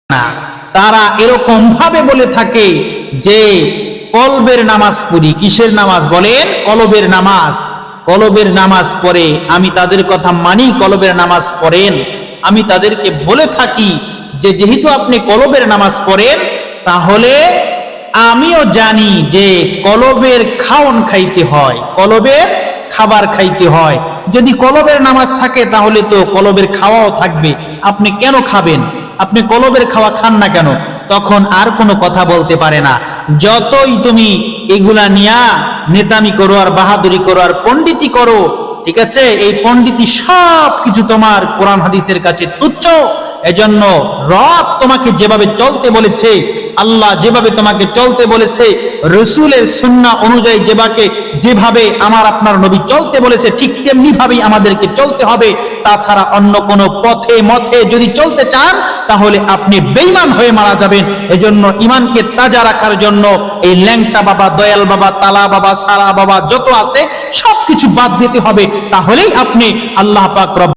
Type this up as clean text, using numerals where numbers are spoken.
না। তারা এরকম ভাবে বলে থাকে যে কলবের নামাজ পড়ি। কিসের নামাজ বলেন? কলবের নামাজ। কলবের নামাজ পড়ে, আমি তাদের কথা মানি, কলবের নামাজ পড়েন। আমি তাদেরকে বলে থাকি যে যেহেতু আপনি কলবের নামাজ পড়েন, তাহলে আমিও জানি যে কলবের খাওন খাইতে হয়, কলবের খাবার খাইতে হয়। যদি কলবের নামাজ থাকে তাহলে তো কলবের খাওয়াও থাকবে। আপনি কেন খাবেন? আপনি কলবের খাওয়া খান না কেন? তখন আর কোনো কথা বলতে পারে না। যতই তুমি এগুলা নিয়া নেতামি করো আর বাহাদুরি করো আর পণ্ডিতি করো, ঠিক আছে, এই পণ্ডিতি সব কিছু তোমার কোরআন হাদিসের কাছে তুচ্ছ। এজন্য রব তোমাকে যেভাবে চলতে বলেছে, আল্লাহ যেভাবে তোমাকে চলতে বলেছে, রসুলের সুন্নাহ অনুযায়ী যেভাবে আমার আপনার নবী চলতে বলেছে, ঠিক তেমনি ভাবেই আমাদেরকে চলতে হবে। তাছাড়া অন্য কোনো পথে মথে যদি চলতে চান তাহলে আপনি বেঈমান হয়ে মারা যাবেন। এজন্য ঈমানকে তাজা রাখার জন্য এই ল্যাংটা বাবা, দয়াল বাবা, তালা বাবা, সারা বাবা যত আছে সবকিছু বাদ দিতে হবে। তাহলেই আপনি আল্লাহ পাক রব